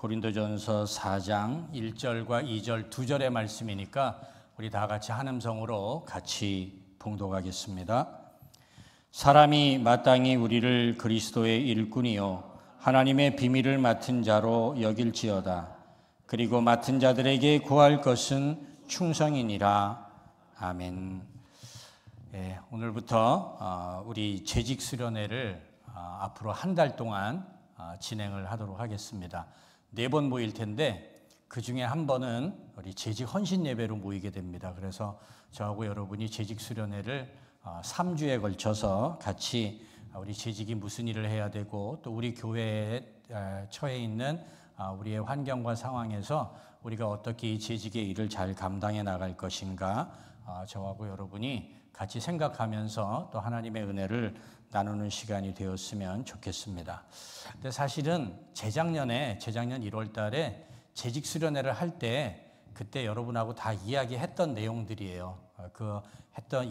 고린도전서 4장 1절과 2절 2절의 말씀이니까 우리 다 같이 한음성으로 같이 봉독하겠습니다. 사람이 마땅히 우리를 그리스도의 일꾼이요 하나님의 비밀을 맡은 자로 여길지어다. 그리고 맡은 자들에게 구할 것은 충성이니라. 아멘. 오늘부터 우리 재직 수련회를 앞으로 한 달 동안 진행을 하도록 하겠습니다. 4번 모일 텐데 그 중에 한 번은 우리 재직 헌신 예배로 모이게 됩니다. 그래서 저하고 여러분이 재직 수련회를 3주에 걸쳐서 같이 우리 재직이 무슨 일을 해야 되고 또 우리 교회에 처해 있는 우리의 환경과 상황에서 우리가 어떻게 이 재직의 일을 잘 감당해 나갈 것인가 저하고 여러분이 같이 생각하면서 또 하나님의 은혜를 나누는 시간이 되었으면 좋겠습니다. 근데 사실은 재작년 1월 달에 재직 수련회를 할 때 그때 여러분하고 다 이야기했던 내용들이에요.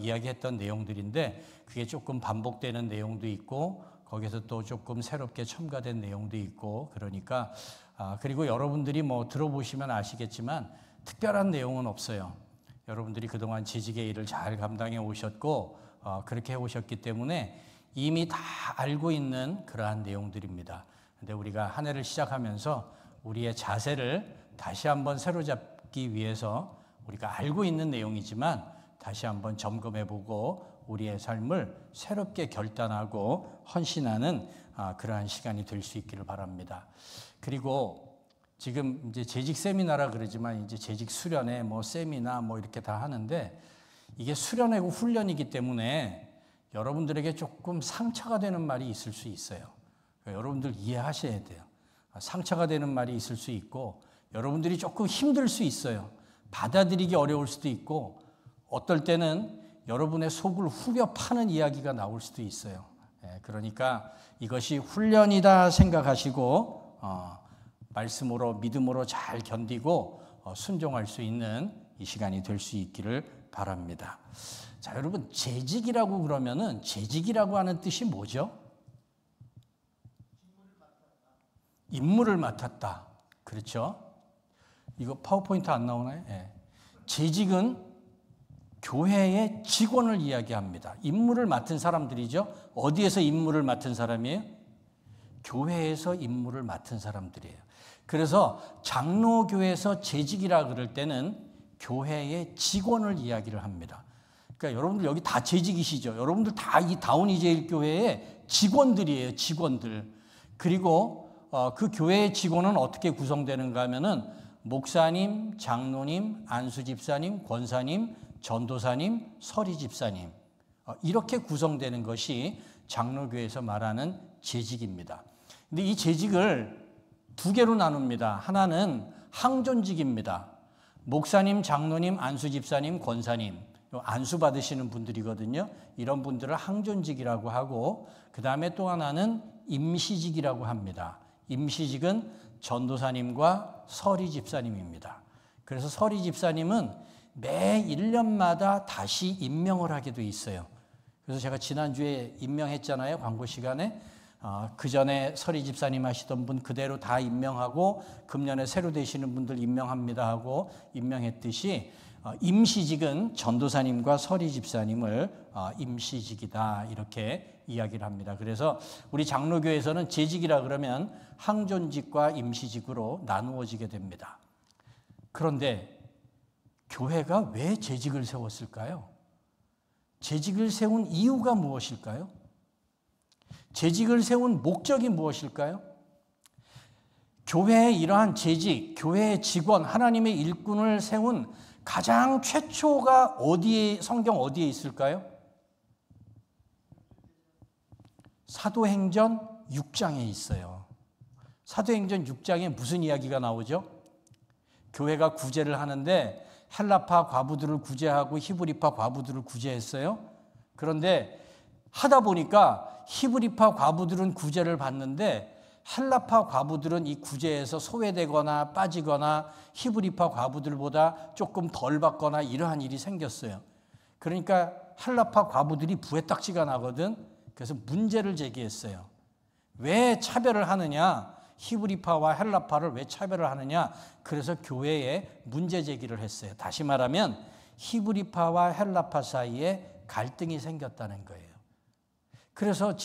이야기했던 내용들인데 그게 조금 반복되는 내용도 있고 거기서 또 조금 새롭게 첨가된 내용도 있고 그러니까 그리고 여러분들이 들어보시면 아시겠지만 특별한 내용은 없어요. 여러분들이 그동안 재직의 일을 잘 감당해 오셨고 그렇게 해 오셨기 때문에 이미 다 알고 있는 그러한 내용들입니다. 근데 우리가 한 해를 시작하면서 우리의 자세를 다시 한번 새로잡기 위해서 우리가 알고 있는 내용이지만 다시 한번 점검해보고 우리의 삶을 새롭게 결단하고 헌신하는 그러한 시간이 될 수 있기를 바랍니다. 그리고 지금 이제 재직 세미나라 그러지만 이제 재직 수련회 세미나 이렇게 다 하는데 이게 수련회고 훈련이기 때문에 여러분들에게 조금 상처가 되는 말이 있을 수 있어요. 여러분들 이해하셔야 돼요. 상처가 되는 말이 있을 수 있고 여러분들이 조금 힘들 수 있어요. 받아들이기 어려울 수도 있고 어떨 때는 여러분의 속을 후벼 파는 이야기가 나올 수도 있어요. 그러니까 이것이 훈련이다 생각하시고 말씀으로 믿음으로 잘 견디고 순종할 수 있는 이 시간이 될 수 있기를 바랍니다. 자, 여러분 재직이라고 그러면은 재직이라고 하는 뜻이 뭐죠? 임무를 맡았다. 그렇죠? 이거 파워포인트 안 나오나요? 재직은 교회의 직원을 이야기합니다. 임무를 맡은 사람들이죠. 어디에서 임무를 맡은 사람이에요? 교회에서 임무를 맡은 사람들이에요. 그래서 장로교에서 재직이라 그럴 때는 교회의 직원을 이야기를 합니다. 그러니까 여러분들 여기 다 재직이시죠. 여러분들 다 이 다운이제일교회의 직원들이에요. 직원들. 그리고 그 교회의 직원은 어떻게 구성되는가 하면은 목사님, 장로님, 안수집사님, 권사님, 전도사님, 서리집사님 이렇게 구성되는 것이 장로교에서 말하는 재직입니다. 근데 이 재직을 2개로 나눕니다. 하나는 항존직입니다. 목사님, 장로님, 안수집사님, 권사님 안수 받으시는 분들이거든요. 이런 분들을 항존직이라고 하고 그 다음에 또 하나는 임시직이라고 합니다. 임시직은 전도사님과 서리집사님입니다. 그래서 서리집사님은 매 1년마다 다시 임명을 하게 돼 있어요. 그래서 제가 지난주에 임명했잖아요. 광고 시간에. 그 전에 서리집사님 하시던 분 그대로 다 임명하고 금년에 새로 되시는 분들 임명합니다 하고 임명했듯이 임시직은 전도사님과 서리집사님을 임시직이다 이렇게 이야기를 합니다. 그래서 우리 장로교에서는 재직이라 그러면 항존직과 임시직으로 나누어지게 됩니다. 그런데 교회가 왜 재직을 세웠을까요? 재직을 세운 이유가 무엇일까요? 재직을 세운 목적이 무엇일까요? 교회의 이러한 재직, 교회의 직원, 하나님의 일꾼을 세운 가장 최초가 성경 어디에 있을까요? 사도행전 6장에 있어요. 사도행전 6장에 무슨 이야기가 나오죠? 교회가 구제를 하는데 헬라파 과부들을 구제하고 히브리파 과부들을 구제했어요. 그런데 하다 보니까 히브리파 과부들은 구제를 받는데 헬라파 과부들은 이 구제에서 소외되거나 빠지거나 히브리파 과부들보다 조금 덜 받거나 이러한 일이 생겼어요. 그러니까 헬라파 과부들이 부에딱지가 나거든. 그래서 문제를 제기했어요. 왜 차별을 하느냐? 히브리파와 헬라파를 왜 차별을 하느냐? 그래서 교회에 문제 제기를 했어요. 다시 말하면 히브리파와 헬라파 사이에 갈등이 생겼다는 거예요. 그래서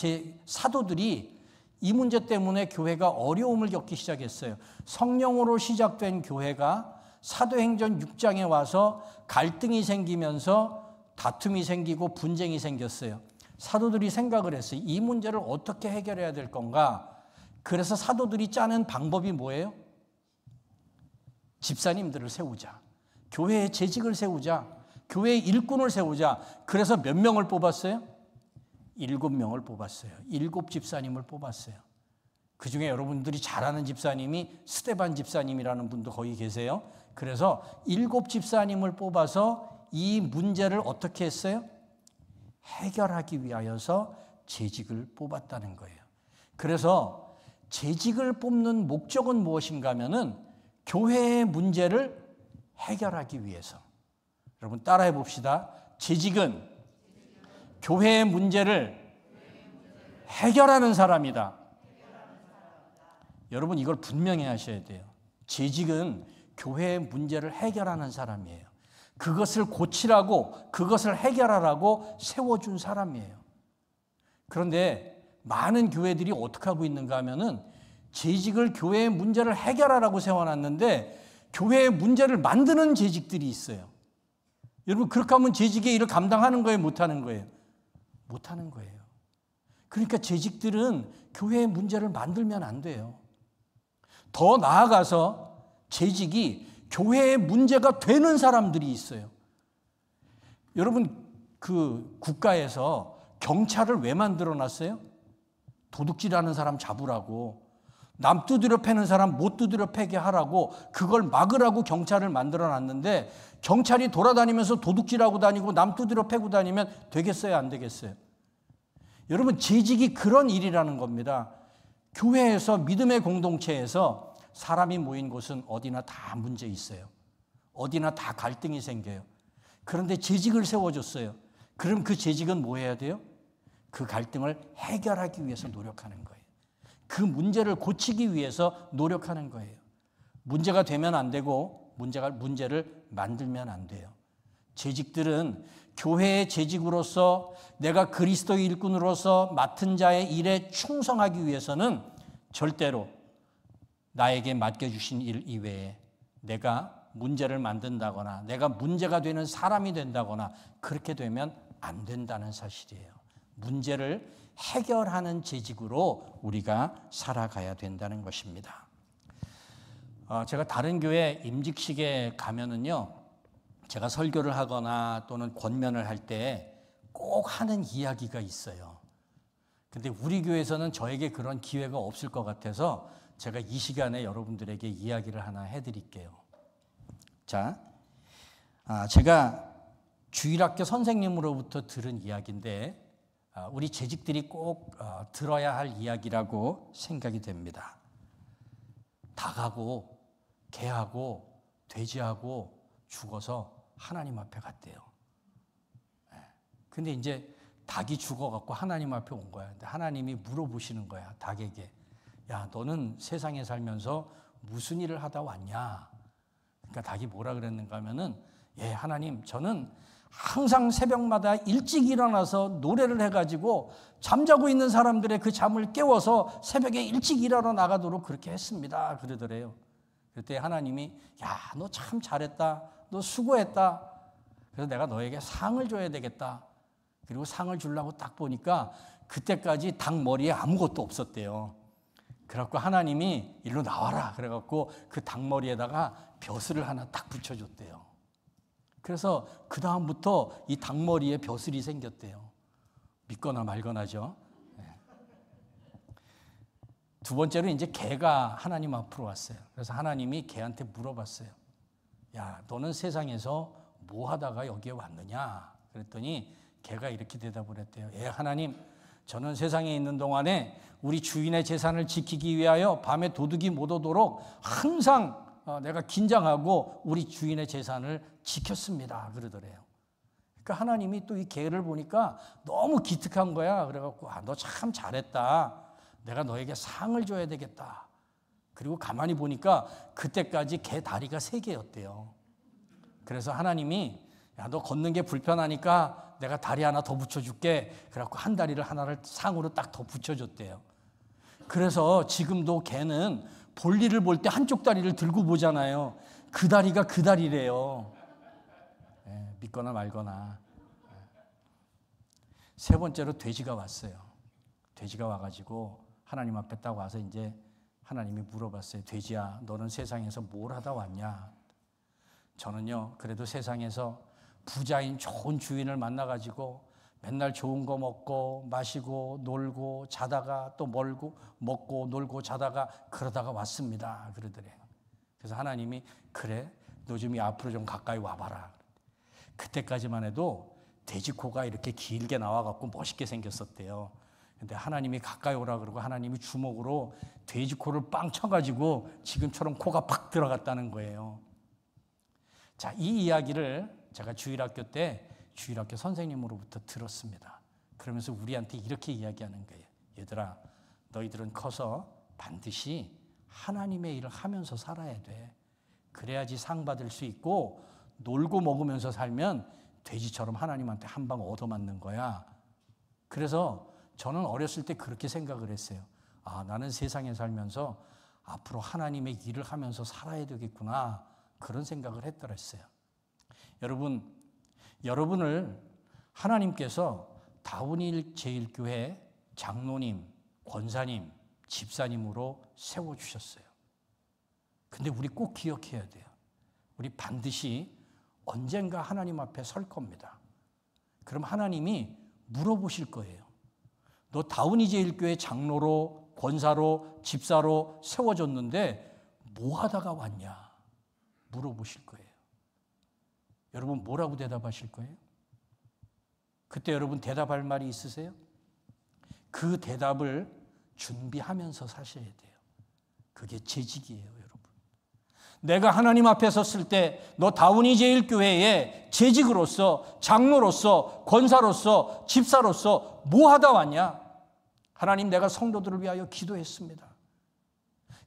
사도들이 이 문제 때문에 교회가 어려움을 겪기 시작했어요. 성령으로 시작된 교회가 사도행전 6장에 와서 갈등이 생기면서 다툼이 생기고 분쟁이 생겼어요. 사도들이 생각을 했어요. 이 문제를 어떻게 해결해야 될 건가? 그래서 사도들이 짜는 방법이 뭐예요? 집사님들을 세우자. 교회의 재직을 세우자. 교회의 일꾼을 세우자. 그래서 몇 명을 뽑았어요? 7명을 뽑았어요. 7 집사님을 뽑았어요. 그중에 여러분들이 잘 아는 집사님이 스데반 집사님이라는 분도 거기 계세요. 그래서 7 집사님을 뽑아서 이 문제를 어떻게 했어요? 해결하기 위하여서 재직을 뽑았다는 거예요. 그래서 재직을 뽑는 목적은 무엇인가 하면은 교회의 문제를 해결하기 위해서. 여러분 따라해 봅시다. 재직은 교회의 문제를 해결하는 사람이다. 여러분 이걸 분명히 하셔야 돼요. 재직은 교회의 문제를 해결하는 사람이에요. 그것을 고치라고, 그것을 해결하라고 세워준 사람이에요. 그런데 많은 교회들이 어떻게 하고 있는가 하면은 재직을 교회의 문제를 해결하라고 세워놨는데 교회의 문제를 만드는 재직들이 있어요. 여러분 그렇게 하면 재직의 일을 감당하는 거예요? 못하는 거예요? 못하는 거예요. 그러니까 재직들은 교회의 문제를 만들면 안 돼요. 더 나아가서 재직이 교회의 문제가 되는 사람들이 있어요. 여러분 그 국가에서 경찰을 왜 만들어 놨어요? 도둑질하는 사람 잡으라고, 남 두드려 패는 사람 못 두드려 패게 하라고, 그걸 막으라고 경찰을 만들어 놨는데 경찰이 돌아다니면서 도둑질하고 다니고 남 두드려 패고 다니면 되겠어요? 안 되겠어요? 여러분 재직이 그런 일이라는 겁니다. 교회에서, 믿음의 공동체에서 사람이 모인 곳은 어디나 다 문제 있어요. 어디나 다 갈등이 생겨요. 그런데 재직을 세워줬어요. 그럼 그 재직은 뭐 해야 돼요? 그 갈등을 해결하기 위해서 노력하는 거예요. 그 문제를 고치기 위해서 노력하는 거예요. 문제가 되면 안 되고 문제를 만들면 안 돼요. 재직들은 교회의 재직으로서 내가 그리스도의 일꾼으로서 맡은 자의 일에 충성하기 위해서는 절대로 나에게 맡겨주신 일 이외에 내가 문제를 만든다거나 내가 문제가 되는 사람이 된다거나 그렇게 되면 안 된다는 사실이에요. 문제를 해결하는 재직으로 우리가 살아가야 된다는 것입니다. 제가 다른 교회 임직식에 가면은요, 제가 설교를 하거나 또는 권면을 할 때 꼭 하는 이야기가 있어요. 근데 우리 교회에서는 저에게 그런 기회가 없을 것 같아서 제가 이 시간에 여러분들에게 이야기를 하나 해드릴게요. 자, 제가 주일학교 선생님으로부터 들은 이야기인데 우리 재직들이 꼭 들어야 할 이야기라고 생각이 됩니다. 닭하고 개하고 돼지하고 죽어서 하나님 앞에 갔대요. 근데 이제 닭이 죽어갖고 하나님 앞에 온 거야. 근데 하나님이 물어보시는 거야, 닭에게. 야, 너는 세상에 살면서 무슨 일을 하다 왔냐? 그러니까 닭이 뭐라 그랬는가 하면은, 예, 하나님, 저는 항상 새벽마다 일찍 일어나서 노래를 해가지고 잠자고 있는 사람들의 그 잠을 깨워서 새벽에 일찍 일하러 나가도록 그렇게 했습니다. 그러더래요. 그때 하나님이, 야, 너 참 잘했다. 너 수고했다. 그래서 내가 너에게 상을 줘야 되겠다. 그리고 상을 주려고 딱 보니까 그때까지 닭 머리에 아무것도 없었대요. 그래갖고 하나님이 일로 나와라. 그래갖고 그 닭 머리에다가 벼슬을 하나 딱 붙여줬대요. 그래서 그 다음부터 이 닭 머리에 벼슬이 생겼대요. 믿거나 말거나죠. 두 번째로 이제 개가 하나님 앞으로 왔어요. 그래서 하나님이 개한테 물어봤어요. 야, 너는 세상에서 뭐 하다가 여기에 왔느냐? 그랬더니 개가 이렇게 대답을 했대요. 예, 하나님, 저는 세상에 있는 동안에 우리 주인의 재산을 지키기 위하여 밤에 도둑이 못 오도록 항상 내가 긴장하고 우리 주인의 재산을 지켰습니다. 그러더래요. 그러니까 하나님이 또 이 개를 보니까 너무 기특한 거야. 그래갖고 너 참 잘했다. 내가 너에게 상을 줘야 되겠다. 그리고 가만히 보니까 그때까지 개 다리가 3개였대요. 그래서 하나님이 야, 너 걷는 게 불편하니까 내가 다리 하나 더 붙여줄게. 그래갖고 한 다리를 하나를 상으로 딱 더 붙여줬대요. 그래서 지금도 개는 볼일을 볼 때 한쪽 다리를 들고 보잖아요. 그 다리가 그 다리래요. 믿거나 말거나. 세 번째로 돼지가 왔어요. 돼지가 와가지고 하나님 앞에 딱 와서 이제 하나님이 물어봤어요. 돼지야, 너는 세상에서 뭘 하다 왔냐? 저는요, 그래도 세상에서 부자인 좋은 주인을 만나가지고 맨날 좋은 거 먹고 마시고 놀고 자다가 또 먹고 놀고 자다가 그러다가 왔습니다. 그러더래요. 그래서 하나님이 그래, 너 좀 앞으로 좀 가까이 와봐라. 그때까지만 해도 돼지코가 이렇게 길게 나와갖고 멋있게 생겼었대요. 근데 하나님이 가까이 오라 그러고 하나님이 주먹으로 돼지코를 빵 쳐가지고 지금처럼 코가 팍 들어갔다는 거예요. 자, 이 이야기를 제가 주일학교 때 주일학교 선생님으로부터 들었습니다. 그러면서 우리한테 이렇게 이야기하는 거예요. 얘들아, 너희들은 커서 반드시 하나님의 일을 하면서 살아야 돼. 그래야지 상 받을 수 있고 놀고 먹으면서 살면 돼지처럼 하나님한테 한 방 얻어맞는 거야. 그래서 저는 어렸을 때 그렇게 생각을 했어요. 아, 나는 세상에 살면서 앞으로 하나님의 일을 하면서 살아야 되겠구나. 그런 생각을 했더랬어요. 여러분을 하나님께서 다운힐 제1교회 장로님, 권사님, 집사님으로 세워주셨어요. 근데 우리 꼭 기억해야 돼요. 우리 반드시 언젠가 하나님 앞에 설 겁니다. 그럼 하나님이 물어보실 거예요. 너 다운힐 제1교회 장로로, 권사로, 집사로 세워졌는데 뭐 하다가 왔냐? 물어보실 거예요. 여러분 뭐라고 대답하실 거예요? 그때 여러분 대답할 말이 있으세요? 그 대답을 준비하면서 사셔야 돼요. 그게 재직이에요, 여러분. 내가 하나님 앞에 섰을 때 너 다운힐 제1교회의 재직으로서, 장로로서, 권사로서, 집사로서 뭐 하다 왔냐? 하나님, 내가 성도들을 위하여 기도했습니다.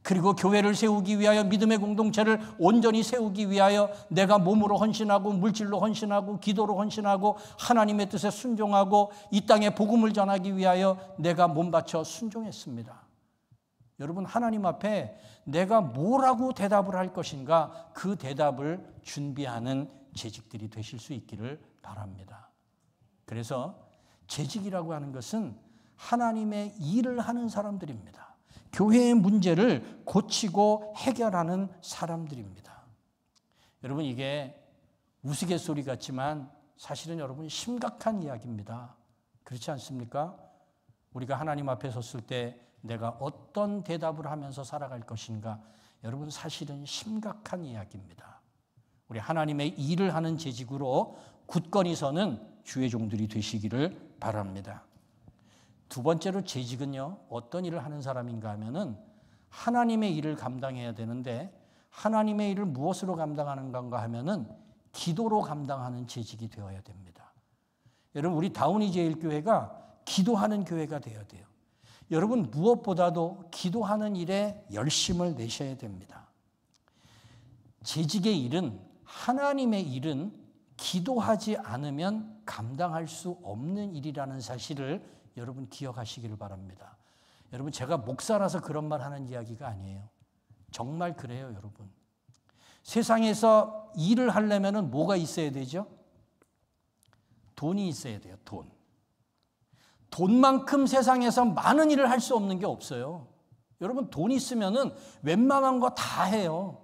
그리고 교회를 세우기 위하여, 믿음의 공동체를 온전히 세우기 위하여 내가 몸으로 헌신하고 물질로 헌신하고 기도로 헌신하고 하나님의 뜻에 순종하고 이 땅에 복음을 전하기 위하여 내가 몸 바쳐 순종했습니다. 여러분, 하나님 앞에 내가 뭐라고 대답을 할 것인가, 그 대답을 준비하는 재직들이 되실 수 있기를 바랍니다. 그래서 재직이라고 하는 것은 하나님의 일을 하는 사람들입니다. 교회의 문제를 고치고 해결하는 사람들입니다. 여러분, 이게 우스갯소리 같지만 사실은 여러분 심각한 이야기입니다. 그렇지 않습니까? 우리가 하나님 앞에 섰을 때 내가 어떤 대답을 하면서 살아갈 것인가, 여러분 사실은 심각한 이야기입니다. 우리 하나님의 일을 하는 재직으로 굳건히 서는 주의 종들이 되시기를 바랍니다. 두 번째로 재직은요, 어떤 일을 하는 사람인가 하면은 하나님의 일을 감당해야 되는데 하나님의 일을 무엇으로 감당하는 건가 하면은 기도로 감당하는 재직이 되어야 됩니다. 여러분, 우리 다운힐 제1교회가 기도하는 교회가 되어야 돼요. 여러분, 무엇보다도 기도하는 일에 열심을 내셔야 됩니다. 재직의 일은, 하나님의 일은 기도하지 않으면 감당할 수 없는 일이라는 사실을 여러분 기억하시기를 바랍니다. 여러분, 제가 목사라서 그런 말 하는 이야기가 아니에요. 정말 그래요, 여러분. 세상에서 일을 하려면 뭐가 있어야 되죠? 돈이 있어야 돼요, 돈. 돈만큼 세상에서 많은 일을 할 수 없는 게 없어요. 여러분, 돈 있으면은 웬만한 거 다 해요.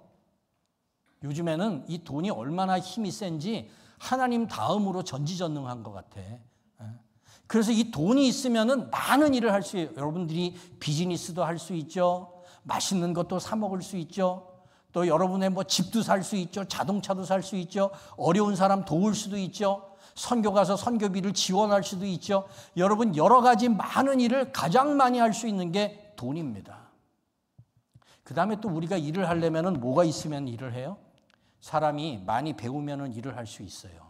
요즘에는 이 돈이 얼마나 힘이 센지 하나님 다음으로 전지전능한 것 같아. 그래서 이 돈이 있으면은 많은 일을 할 수 있어요. 여러분들이 비즈니스도 할 수 있죠. 맛있는 것도 사 먹을 수 있죠. 또 여러분의 뭐 집도 살 수 있죠. 자동차도 살 수 있죠. 어려운 사람 도울 수도 있죠. 선교 가서 선교비를 지원할 수도 있죠. 여러분, 여러 가지 많은 일을 가장 많이 할 수 있는 게 돈입니다. 그 다음에 또 우리가 일을 하려면 뭐가 있으면 일을 해요? 사람이 많이 배우면 일을 할 수 있어요.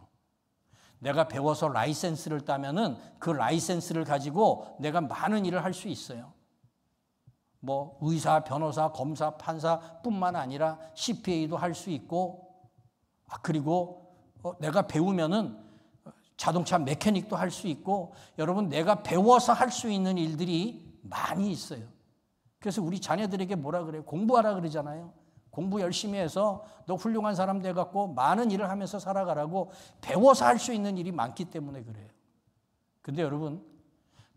내가 배워서 라이센스를 따면은 그 라이센스를 가지고 내가 많은 일을 할 수 있어요. 뭐 의사, 변호사, 검사, 판사뿐만 아니라 CPA도 할 수 있고, 그리고 내가 배우면은 자동차 메케닉도 할 수 있고, 여러분 내가 배워서 할 수 있는 일들이 많이 있어요. 그래서 우리 자녀들에게 뭐라 그래요? 공부하라 그러잖아요. 공부 열심히 해서 너 훌륭한 사람 돼갖고 많은 일을 하면서 살아가라고 배워서 할 수 있는 일이 많기 때문에 그래요. 근데 여러분,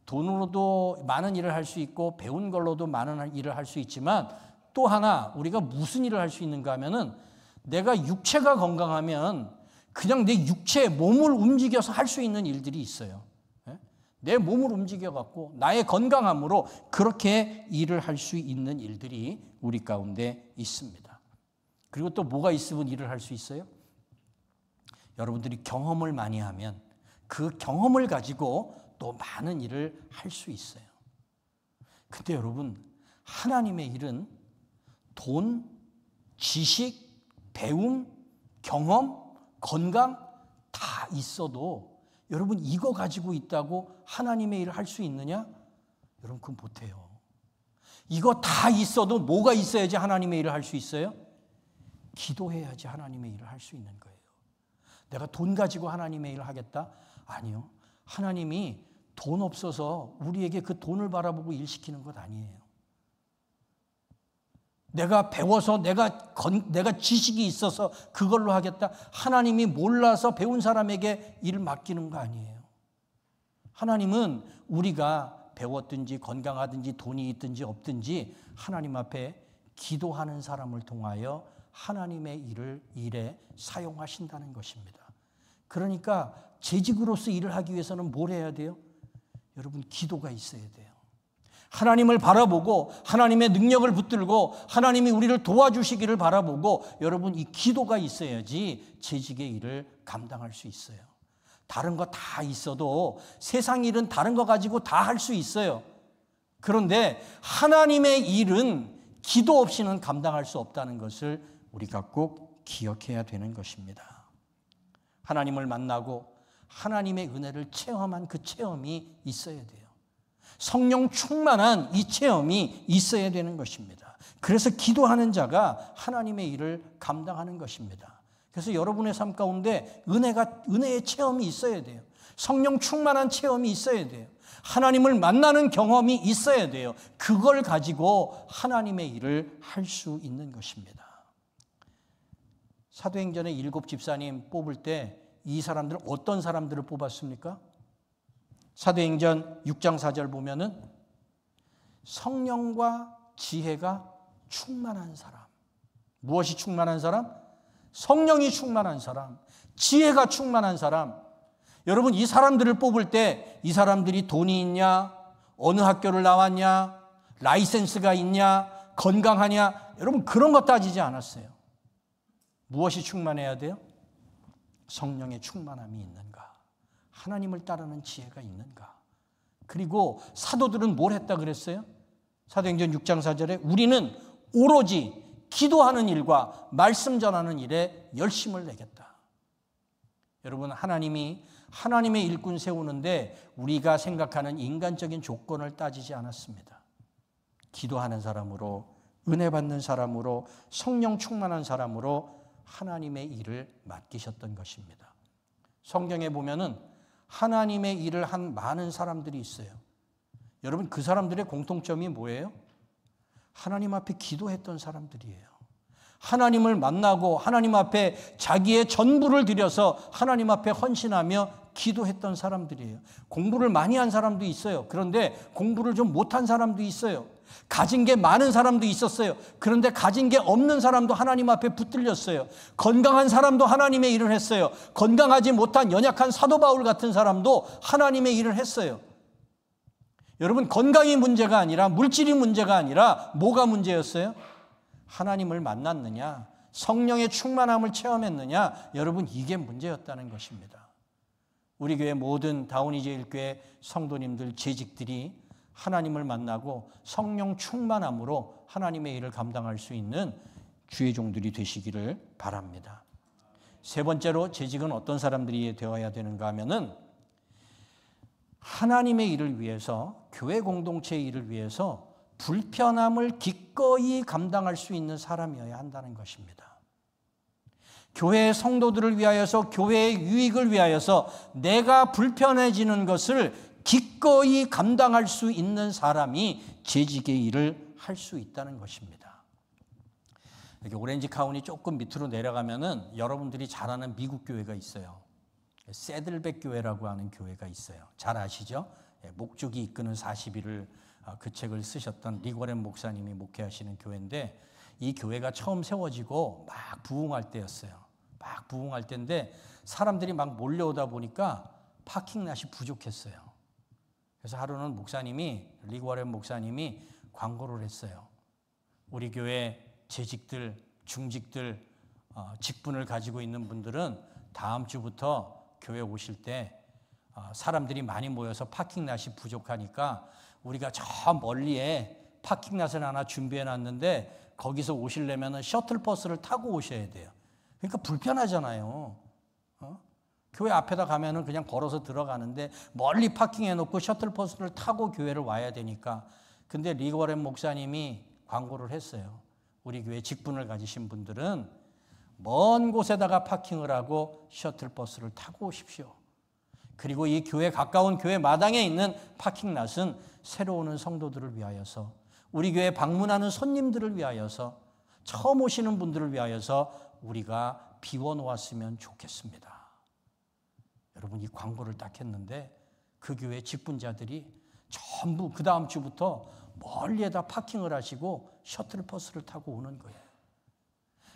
돈으로도 많은 일을 할 수 있고 배운 걸로도 많은 일을 할 수 있지만, 또 하나 우리가 무슨 일을 할 수 있는가 하면은, 내가 육체가 건강하면 그냥 내 육체, 몸을 움직여서 할 수 있는 일들이 있어요. 내 몸을 움직여갖고 나의 건강함으로 그렇게 일을 할 수 있는 일들이 우리 가운데 있습니다. 그리고 또 뭐가 있으면 일을 할 수 있어요? 여러분들이 경험을 많이 하면 그 경험을 가지고 또 많은 일을 할 수 있어요. 근데 여러분, 하나님의 일은 돈, 지식, 배움, 경험, 건강 다 있어도 여러분 이거 가지고 있다고 하나님의 일을 할 수 있느냐? 여러분 그건 못해요. 이거 다 있어도 뭐가 있어야지 하나님의 일을 할 수 있어요? 기도해야지 하나님의 일을 할 수 있는 거예요. 내가 돈 가지고 하나님의 일을 하겠다? 아니요. 하나님이 돈 없어서 우리에게 그 돈을 바라보고 일 시키는 것 아니에요. 내가 배워서 내가 지식이 있어서 그걸로 하겠다? 하나님이 몰라서 배운 사람에게 일을 맡기는 거 아니에요. 하나님은 우리가 배웠든지 건강하든지 돈이 있든지 없든지 하나님 앞에 기도하는 사람을 통하여 하나님의 일에 사용하신다는 것입니다. 그러니까 재직으로서 일을 하기 위해서는 뭘 해야 돼요? 여러분, 기도가 있어야 돼요. 하나님을 바라보고 하나님의 능력을 붙들고 하나님이 우리를 도와주시기를 바라보고, 여러분 이 기도가 있어야지 재직의 일을 감당할 수 있어요. 다른 거 다 있어도 세상 일은 다른 거 가지고 다 할 수 있어요. 그런데 하나님의 일은 기도 없이는 감당할 수 없다는 것을 우리가 꼭 기억해야 되는 것입니다. 하나님을 만나고 하나님의 은혜를 체험한 그 체험이 있어야 돼요. 성령 충만한 이 체험이 있어야 되는 것입니다. 그래서 기도하는 자가 하나님의 일을 감당하는 것입니다. 그래서 여러분의 삶 가운데 은혜의 체험이 있어야 돼요. 성령 충만한 체험이 있어야 돼요. 하나님을 만나는 경험이 있어야 돼요. 그걸 가지고 하나님의 일을 할 수 있는 것입니다. 사도행전의 7 집사님 뽑을 때 이 사람들 어떤 사람들을 뽑았습니까? 사도행전 6장 4절 보면은 성령과 지혜가 충만한 사람. 무엇이 충만한 사람? 성령이 충만한 사람, 지혜가 충만한 사람. 여러분, 이 사람들을 뽑을 때 이 사람들이 돈이 있냐, 어느 학교를 나왔냐, 라이센스가 있냐, 건강하냐, 여러분 그런 거 따지지 않았어요. 무엇이 충만해야 돼요? 성령의 충만함이 있는가, 하나님을 따르는 지혜가 있는가. 그리고 사도들은 뭘 했다 그랬어요? 사도행전 6장 4절에 우리는 오로지 기도하는 일과 말씀 전하는 일에 열심을 내겠다. 여러분, 하나님이 하나님의 일꾼 세우는데 우리가 생각하는 인간적인 조건을 따지지 않았습니다. 기도하는 사람으로, 은혜 받는 사람으로, 성령 충만한 사람으로 하나님의 일을 맡기셨던 것입니다. 성경에 보면은 하나님의 일을 한 많은 사람들이 있어요. 여러분, 그 사람들의 공통점이 뭐예요? 하나님 앞에 기도했던 사람들이에요. 하나님을 만나고 하나님 앞에 자기의 전부를 들여서 하나님 앞에 헌신하며 기도했던 사람들이에요. 공부를 많이 한 사람도 있어요. 그런데 공부를 좀 못한 사람도 있어요. 가진 게 많은 사람도 있었어요. 그런데 가진 게 없는 사람도 하나님 앞에 붙들렸어요. 건강한 사람도 하나님의 일을 했어요. 건강하지 못한 연약한 사도 바울 같은 사람도 하나님의 일을 했어요. 여러분, 건강이 문제가 아니라, 물질이 문제가 아니라 뭐가 문제였어요? 하나님을 만났느냐, 성령의 충만함을 체험했느냐, 여러분 이게 문제였다는 것입니다. 우리 교회 모든 다운이제일교회 성도님들, 재직들이 하나님을 만나고 성령 충만함으로 하나님의 일을 감당할 수 있는 주의 종들이 되시기를 바랍니다. 세 번째로, 재직은 어떤 사람들이 되어야 되는가 하면은 하나님의 일을 위해서, 교회 공동체의 일을 위해서 불편함을 기꺼이 감당할 수 있는 사람이어야 한다는 것입니다. 교회의 성도들을 위하여서, 교회의 유익을 위하여서 내가 불편해지는 것을 기꺼이 감당할 수 있는 사람이 재직의 일을 할 수 있다는 것입니다. 이렇게 오렌지 카운티 조금 밑으로 내려가면은 여러분들이 잘 아는 미국 교회가 있어요. 새들백 교회라고 하는 교회가 있어요. 잘 아시죠? 목적이 이끄는 40일을 그 책을 쓰셨던 리거렌 목사님이 목회하시는 교회인데, 이 교회가 처음 세워지고 막 부흥할 때였어요. 막 부흥할 때인데 사람들이 막 몰려오다 보니까 파킹랏이 부족했어요. 그래서 하루는 리거렌 목사님이 광고를 했어요. 우리 교회 재직들, 중직들, 직분을 가지고 있는 분들은 다음 주부터 교회 오실 때 사람들이 많이 모여서 파킹랏이 부족하니까 우리가 저 멀리에 파킹랏을 하나 준비해 놨는데 거기서 오시려면 셔틀버스를 타고 오셔야 돼요. 그러니까 불편하잖아요. 교회 앞에다 가면은 그냥 걸어서 들어가는데 멀리 파킹해 놓고 셔틀버스를 타고 교회를 와야 되니까. 근데 리거렌 목사님이 광고를 했어요. 우리 교회 직분을 가지신 분들은 먼 곳에다가 파킹을 하고 셔틀버스를 타고 오십시오. 그리고 이 교회 가까운 교회 마당에 있는 파킹랏은 새로 오는 성도들을 위하여서, 우리 교회 방문하는 손님들을 위하여서, 처음 오시는 분들을 위하여서 우리가 비워놓았으면 좋겠습니다. 여러분, 이 광고를 딱 했는데 그 교회 직분자들이 전부 그 다음 주부터 멀리에다 파킹을 하시고 셔틀버스를 타고 오는 거예요.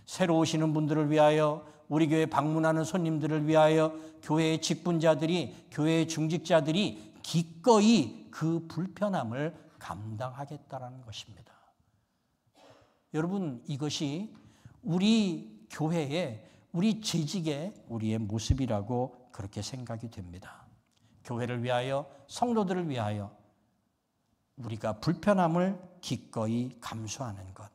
새로 오시는 분들을 위하여, 우리 교회 방문하는 손님들을 위하여 교회의 직분자들이, 교회의 중직자들이 기꺼이 그 불편함을 감당하겠다라는 것입니다. 여러분, 이것이 우리 교회의, 우리 재직의 우리의 모습이라고 그렇게 생각이 됩니다. 교회를 위하여, 성도들을 위하여 우리가 불편함을 기꺼이 감수하는 것.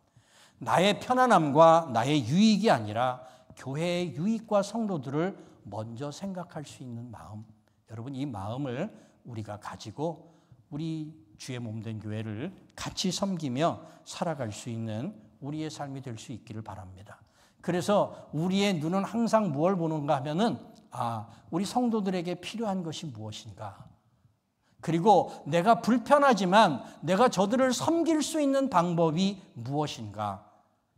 나의 편안함과 나의 유익이 아니라 교회의 유익과 성도들을 먼저 생각할 수 있는 마음. 여러분, 이 마음을 우리가 가지고 우리 주의 몸된 교회를 같이 섬기며 살아갈 수 있는 우리의 삶이 될 수 있기를 바랍니다. 그래서 우리의 눈은 항상 무엇을 보는가 하면은, 우리 성도들에게 필요한 것이 무엇인가? 그리고 내가 불편하지만 내가 저들을 섬길 수 있는 방법이 무엇인가?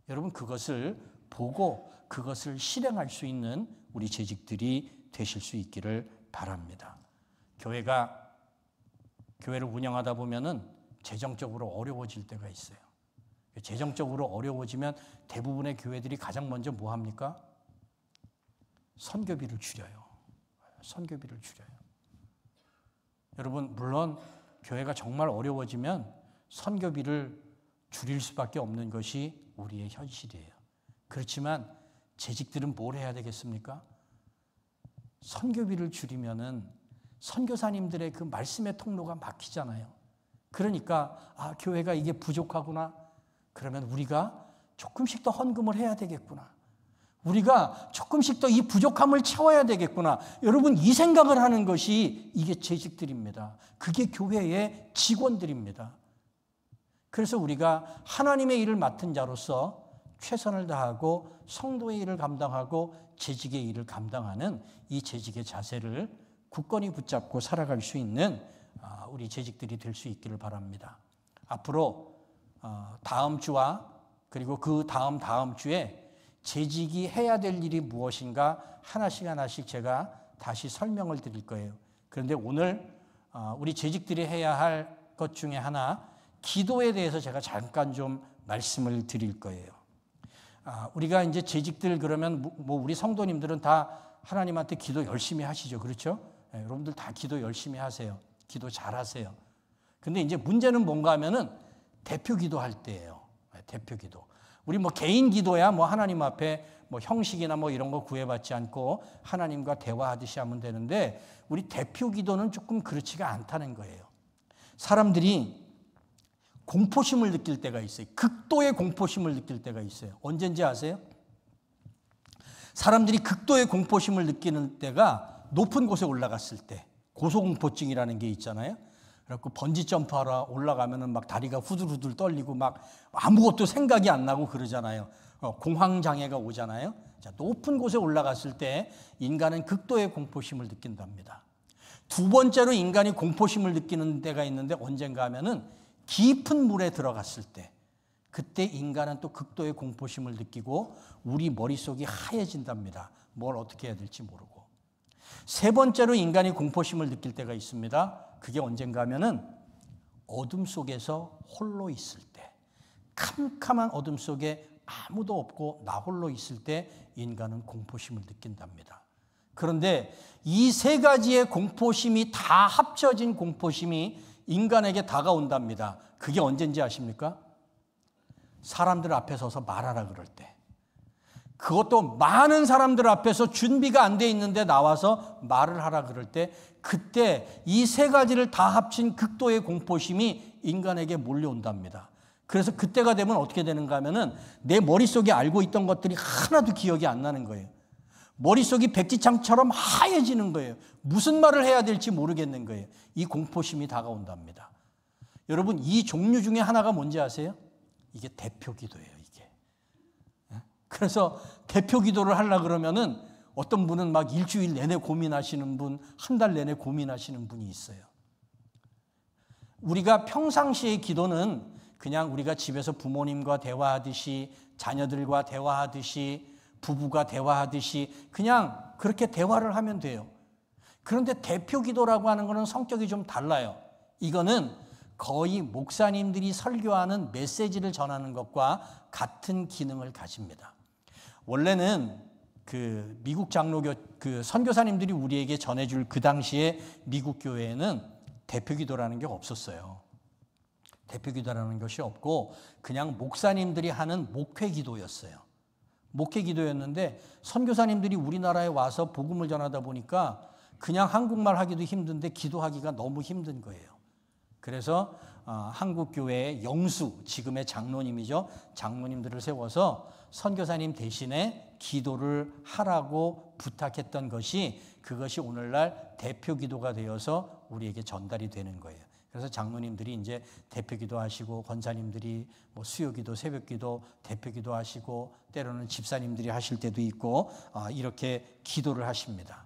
여러분, 그것을 보고 그것을 실행할 수 있는 우리 재직들이 되실 수 있기를 바랍니다. 교회를 운영하다 보면은 재정적으로 어려워질 때가 있어요. 재정적으로 어려워지면 대부분의 교회들이 가장 먼저 뭐 합니까? 선교비를 줄여요. 선교비를 줄여요. 여러분, 물론 교회가 정말 어려워지면 선교비를 줄일 수밖에 없는 것이 우리의 현실이에요. 그렇지만 재직들은 뭘 해야 되겠습니까? 선교비를 줄이면은 선교사님들의 그 말씀의 통로가 막히잖아요. 그러니까 교회가 이게 부족하구나. 그러면 우리가 조금씩 더 헌금을 해야 되겠구나. 우리가 조금씩 더 이 부족함을 채워야 되겠구나. 여러분, 이 생각을 하는 것이 이게 재직들입니다. 그게 교회의 직원들입니다. 그래서 우리가 하나님의 일을 맡은 자로서 최선을 다하고 성도의 일을 감당하고 재직의 일을 감당하는 이 재직의 자세를 굳건히 붙잡고 살아갈 수 있는 우리 재직들이 될 수 있기를 바랍니다. 앞으로 다음 주와 그리고 그 다음 주에 재직이 해야 될 일이 무엇인가 하나씩 제가 다시 설명을 드릴 거예요. 그런데 오늘 우리 재직들이 해야 할 것 중에 하나, 기도에 대해서 제가 잠깐 좀 말씀을 드릴 거예요. 우리가 이제 재직들 그러면 뭐 우리 성도님들은 다 하나님한테 기도 열심히 하시죠. 그렇죠? 여러분들 다 기도 열심히 하세요. 기도 잘하세요. 근데 이제 문제는 뭔가 하면은 대표 기도할 때예요. 대표 기도. 우리 뭐 개인 기도야 뭐 하나님 앞에 뭐 형식이나 뭐 이런 거 구애받지 않고 하나님과 대화하듯이 하면 되는데, 우리 대표 기도는 조금 그렇지가 않다는 거예요. 사람들이 공포심을 느낄 때가 있어요. 극도의 공포심을 느낄 때가 있어요. 언젠지 아세요? 사람들이 극도의 공포심을 느끼는 때가 높은 곳에 올라갔을 때, 고소공포증이라는 게 있잖아요. 그래갖고 번지 점프하러 올라가면은 막 다리가 후들후들 떨리고 막 아무것도 생각이 안 나고 그러잖아요. 공황장애가 오잖아요. 자, 높은 곳에 올라갔을 때 인간은 극도의 공포심을 느낀답니다. 두 번째로 인간이 공포심을 느끼는 때가 있는데 언젠가 하면은 깊은 물에 들어갔을 때, 그때 인간은 또 극도의 공포심을 느끼고 우리 머릿속이 하얘진답니다. 뭘 어떻게 해야 될지 모르고. 세 번째로 인간이 공포심을 느낄 때가 있습니다. 그게 언젠가 하면은 어둠 속에서 홀로 있을 때, 캄캄한 어둠 속에 아무도 없고 나 홀로 있을 때 인간은 공포심을 느낀답니다. 그런데 이 세 가지의 공포심이 다 합쳐진 공포심이 인간에게 다가온답니다. 그게 언젠지 아십니까? 사람들 앞에 서서 말하라 그럴 때. 그것도 많은 사람들 앞에서 준비가 안 돼 있는데 나와서 말을 하라 그럴 때, 그때 이 세 가지를 다 합친 극도의 공포심이 인간에게 몰려온답니다. 그래서 그때가 되면 어떻게 되는가 하면은 내 머릿속에 알고 있던 것들이 하나도 기억이 안 나는 거예요. 머릿속이 백지창처럼 하얘지는 거예요. 무슨 말을 해야 될지 모르겠는 거예요. 이 공포심이 다가온답니다. 여러분, 이 종류 중에 하나가 뭔지 아세요? 이게 대표 기도예요, 이게. 그래서 대표 기도를 하려고 그러면은 어떤 분은 막 일주일 내내 고민하시는 분, 한 달 내내 고민하시는 분이 있어요. 우리가 평상시의 기도는 그냥 우리가 집에서 부모님과 대화하듯이, 자녀들과 대화하듯이, 부부가 대화하듯이 그냥 그렇게 대화를 하면 돼요. 그런데 대표 기도라고 하는 것은 성격이 좀 달라요. 이거는 거의 목사님들이 설교하는 메시지를 전하는 것과 같은 기능을 가집니다. 원래는 그 미국 장로교 그 선교사님들이 우리에게 전해줄 그 당시에 미국 교회에는 대표 기도라는 게 없었어요. 대표 기도라는 것이 없고 그냥 목사님들이 하는 목회 기도였어요. 목회 기도였는데 선교사님들이 우리나라에 와서 복음을 전하다 보니까 그냥 한국말 하기도 힘든데 기도하기가 너무 힘든 거예요. 그래서 한국교회의 영수, 지금의 장로님이죠. 장로님들을 세워서 선교사님 대신에 기도를 하라고 부탁했던 것이, 그것이 오늘날 대표 기도가 되어서 우리에게 전달이 되는 거예요. 그래서 장로님들이 이제 대표 기도하시고, 권사님들이 뭐 수요 기도, 새벽 기도, 대표 기도하시고, 때로는 집사님들이 하실 때도 있고, 이렇게 기도를 하십니다.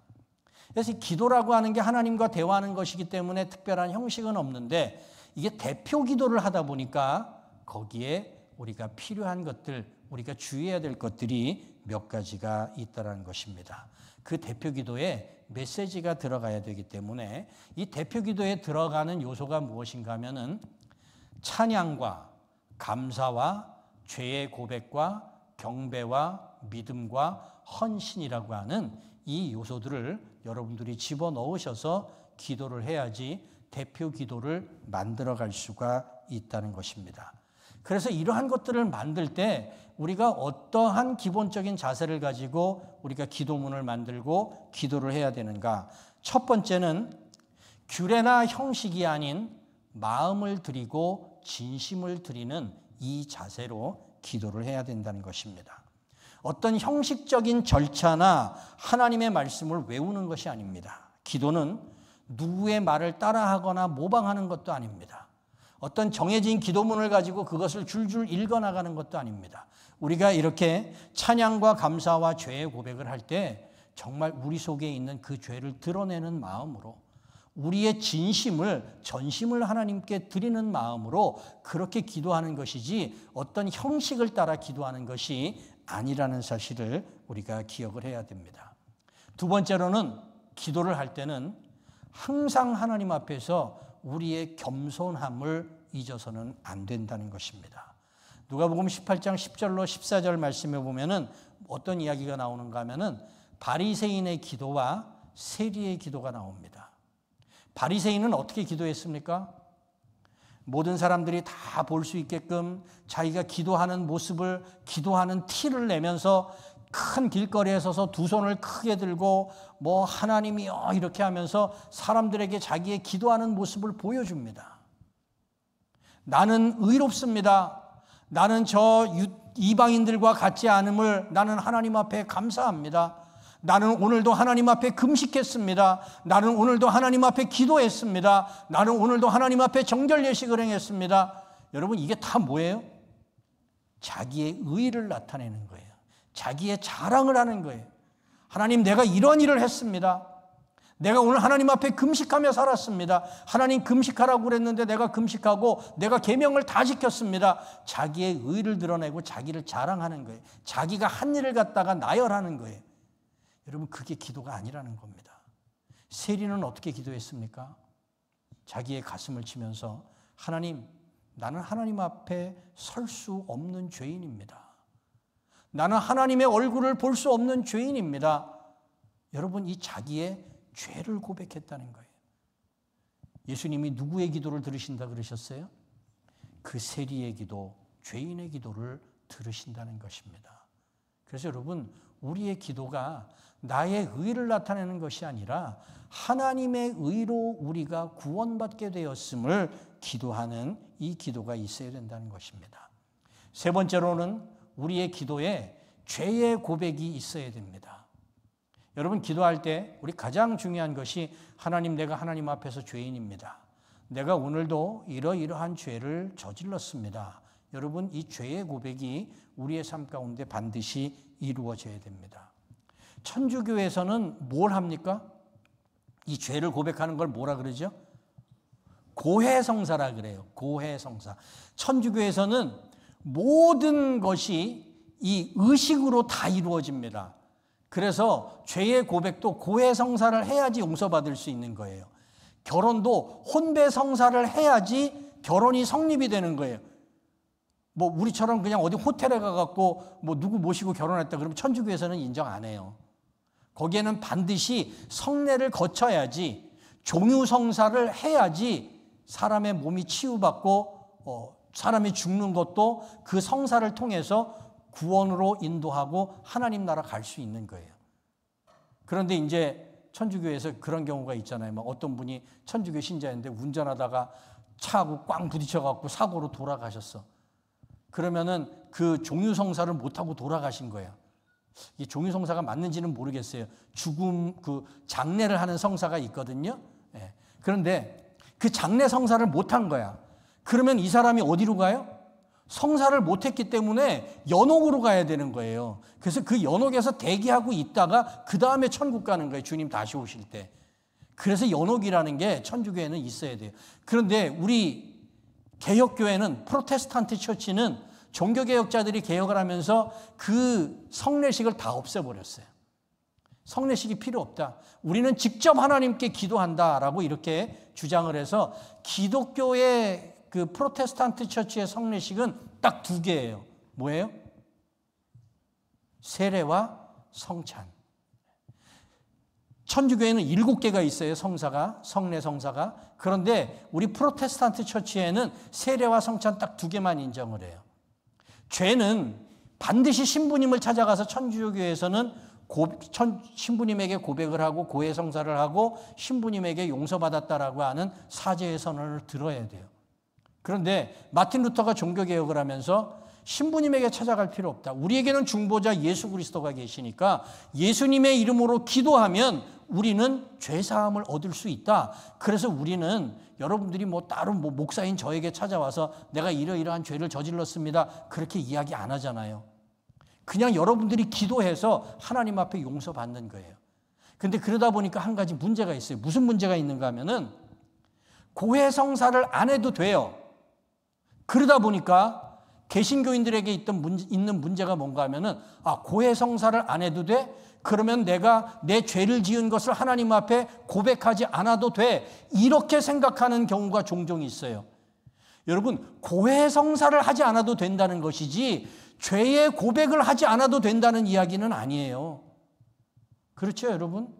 그래서 기도라고 하는 게 하나님과 대화하는 것이기 때문에 특별한 형식은 없는데, 이게 대표 기도를 하다 보니까 거기에 우리가 필요한 것들, 우리가 주의해야 될 것들이 몇 가지가 있다는 것입니다. 그 대표 기도에 메시지가 들어가야 되기 때문에 이 대표 기도에 들어가는 요소가 무엇인가 하면은 찬양과 감사와 죄의 고백과 경배와 믿음과 헌신이라고 하는 이 요소들을 여러분들이 집어넣으셔서 기도를 해야지 대표 기도를 만들어갈 수가 있다는 것입니다. 그래서 이러한 것들을 만들 때 우리가 어떠한 기본적인 자세를 가지고 우리가 기도문을 만들고 기도를 해야 되는가? 첫 번째는 규례나 형식이 아닌 마음을 드리고 진심을 드리는 이 자세로 기도를 해야 된다는 것입니다. 어떤 형식적인 절차나 하나님의 말씀을 외우는 것이 아닙니다. 기도는 누구의 말을 따라하거나 모방하는 것도 아닙니다. 어떤 정해진 기도문을 가지고 그것을 줄줄 읽어나가는 것도 아닙니다. 우리가 이렇게 찬양과 감사와 죄의 고백을 할 때 정말 우리 속에 있는 그 죄를 드러내는 마음으로, 우리의 진심을, 전심을 하나님께 드리는 마음으로 그렇게 기도하는 것이지 어떤 형식을 따라 기도하는 것이 아니라는 사실을 우리가 기억을 해야 됩니다. 두 번째로는 기도를 할 때는 항상 하나님 앞에서 우리의 겸손함을 잊어서는 안 된다는 것입니다. 누가복음 18장 10절로 14절 말씀에 보면은 어떤 이야기가 나오는가 하면은 바리새인의 기도와 세리의 기도가 나옵니다. 바리새인은 어떻게 기도했습니까? 모든 사람들이 다 볼 수 있게끔 자기가 기도하는 모습을, 기도하는 티를 내면서 큰 길거리에 서서 두 손을 크게 들고 뭐 하나님이요 이렇게 하면서 사람들에게 자기의 기도하는 모습을 보여줍니다. 나는 의롭습니다. 나는 저 이방인들과 같지 않음을 나는 하나님 앞에 감사합니다. 나는 오늘도 하나님 앞에 금식했습니다. 나는 오늘도 하나님 앞에 기도했습니다. 나는 오늘도 하나님 앞에 정결 예식을 행했습니다. 여러분, 이게 다 뭐예요? 자기의 의의를 나타내는 거예요. 자기의 자랑을 하는 거예요. 하나님, 내가 이런 일을 했습니다. 내가 오늘 하나님 앞에 금식하며 살았습니다. 하나님, 금식하라고 그랬는데 내가 금식하고 내가 계명을 다 지켰습니다. 자기의 의의를 드러내고 자기를 자랑하는 거예요. 자기가 한 일을 갖다가 나열하는 거예요. 여러분, 그게 기도가 아니라는 겁니다. 세리는 어떻게 기도했습니까? 자기의 가슴을 치면서 하나님, 나는 하나님 앞에 설 수 없는 죄인입니다. 나는 하나님의 얼굴을 볼 수 없는 죄인입니다. 여러분, 이 자기의 죄를 고백했다는 거예요. 예수님이 누구의 기도를 들으신다 그러셨어요? 그 세리의 기도, 죄인의 기도를 들으신다는 것입니다. 그래서 여러분, 우리의 기도가 나의 의를 나타내는 것이 아니라 하나님의 의로 우리가 구원받게 되었음을 기도하는 이 기도가 있어야 된다는 것입니다. 세 번째로는 우리의 기도에 죄의 고백이 있어야 됩니다. 여러분, 기도할 때 우리 가장 중요한 것이 하나님, 내가 하나님 앞에서 죄인입니다. 내가 오늘도 이러이러한 죄를 저질렀습니다. 여러분, 이 죄의 고백이 우리의 삶 가운데 반드시 이루어져야 됩니다. 천주교에서는 뭘 합니까? 이 죄를 고백하는 걸 뭐라 그러죠? 고해성사라 그래요. 고해성사. 천주교에서는 모든 것이 이 의식으로 다 이루어집니다. 그래서 죄의 고백도 고해성사를 해야지 용서받을 수 있는 거예요. 결혼도 혼배성사를 해야지 결혼이 성립이 되는 거예요. 뭐 우리처럼 그냥 어디 호텔에 가갖고 뭐 누구 모시고 결혼했다 그러면 천주교에서는 인정 안 해요. 거기에는 반드시 성례를 거쳐야지, 종유성사를 해야지 사람의 몸이 치유받고 사람이 죽는 것도 그 성사를 통해서 구원으로 인도하고 하나님 나라 갈 수 있는 거예요. 그런데 이제 천주교에서 그런 경우가 있잖아요. 막 어떤 분이 천주교 신자인데 운전하다가 차하고 꽝 부딪혀갖고 사고로 돌아가셨어. 그러면은 그 종유성사를 못하고 돌아가신 거예요. 이 종유성사가 맞는지는 모르겠어요. 죽음, 그 장례를 하는 성사가 있거든요. 예. 그런데 그 장례 성사를 못한 거야. 그러면 이 사람이 어디로 가요? 성사를 못했기 때문에 연옥으로 가야 되는 거예요. 그래서 그 연옥에서 대기하고 있다가 그 다음에 천국 가는 거예요. 주님 다시 오실 때. 그래서 연옥이라는 게 천주교에는 있어야 돼요. 그런데 우리 개혁교회는, 프로테스탄트 처치는 종교개혁자들이 개혁을 하면서 그 성례식을 다 없애버렸어요. 성례식이 필요 없다. 우리는 직접 하나님께 기도한다라고 이렇게 주장을 해서 기독교의 그 프로테스탄트 처치의 성례식은 딱 두 개예요. 뭐예요? 세례와 성찬. 천주교에는 7개가 있어요. 성사가, 성례 성사가. 그런데 우리 프로테스탄트 처치에는 세례와 성찬 딱 2개만 인정을 해요. 죄는 반드시 신부님을 찾아가서 천주교에서는 신부님에게 고백을 하고 고해성사를 하고 신부님에게 용서받았다라고 하는 사죄의 선언을 들어야 돼요. 그런데 마틴 루터가 종교개혁을 하면서 신부님에게 찾아갈 필요 없다. 우리에게는 중보자 예수 그리스도가 계시니까 예수님의 이름으로 기도하면 우리는 죄사함을 얻을 수 있다. 그래서 우리는 여러분들이 뭐 따로 뭐 목사인 저에게 찾아와서 내가 이러이러한 죄를 저질렀습니다. 그렇게 이야기 안 하잖아요. 그냥 여러분들이 기도해서 하나님 앞에 용서받는 거예요. 근데 그러다 보니까 한 가지 문제가 있어요. 무슨 문제가 있는가 하면은 고해성사를 안 해도 돼요. 그러다 보니까 개신교인들에게 있는 문제가 뭔가 하면은 고해성사를 안 해도 돼? 그러면 내가 내 죄를 지은 것을 하나님 앞에 고백하지 않아도 돼. 이렇게 생각하는 경우가 종종 있어요. 여러분, 고해성사를 하지 않아도 된다는 것이지 죄의 고백을 하지 않아도 된다는 이야기는 아니에요. 그렇죠, 여러분?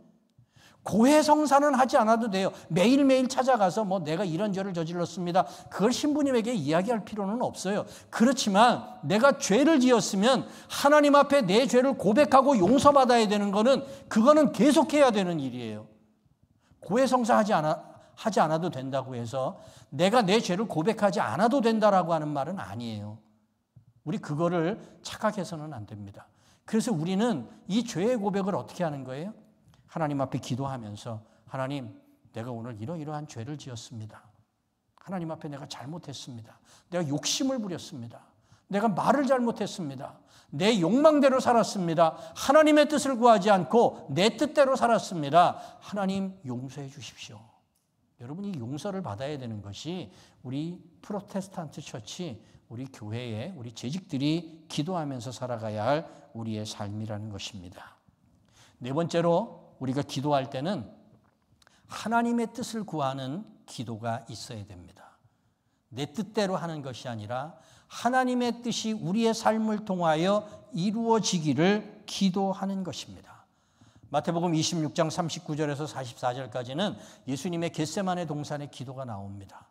고해성사는 하지 않아도 돼요. 매일매일 찾아가서 뭐 내가 이런 죄를 저질렀습니다. 그걸 신부님에게 이야기할 필요는 없어요. 그렇지만 내가 죄를 지었으면 하나님 앞에 내 죄를 고백하고 용서받아야 되는 거는 그거는 계속해야 되는 일이에요. 고해성사 하지 않아도 된다고 해서 내가 내 죄를 고백하지 않아도 된다라고 하는 말은 아니에요. 우리 그거를 착각해서는 안 됩니다. 그래서 우리는 이 죄의 고백을 어떻게 하는 거예요? 하나님 앞에 기도하면서 하나님, 내가 오늘 이러이러한 죄를 지었습니다. 하나님 앞에 내가 잘못했습니다. 내가 욕심을 부렸습니다. 내가 말을 잘못했습니다. 내 욕망대로 살았습니다. 하나님의 뜻을 구하지 않고 내 뜻대로 살았습니다. 하나님 용서해 주십시오. 여러분, 이 용서를 받아야 되는 것이 우리 프로테스탄트 처치, 우리 교회에 우리 재직들이 기도하면서 살아가야 할 우리의 삶이라는 것입니다. 네 번째로 우리가 기도할 때는 하나님의 뜻을 구하는 기도가 있어야 됩니다. 내 뜻대로 하는 것이 아니라 하나님의 뜻이 우리의 삶을 통하여 이루어지기를 기도하는 것입니다. 마태복음 26장 39절에서 44절까지는 예수님의 겟세마네 동산의 기도가 나옵니다.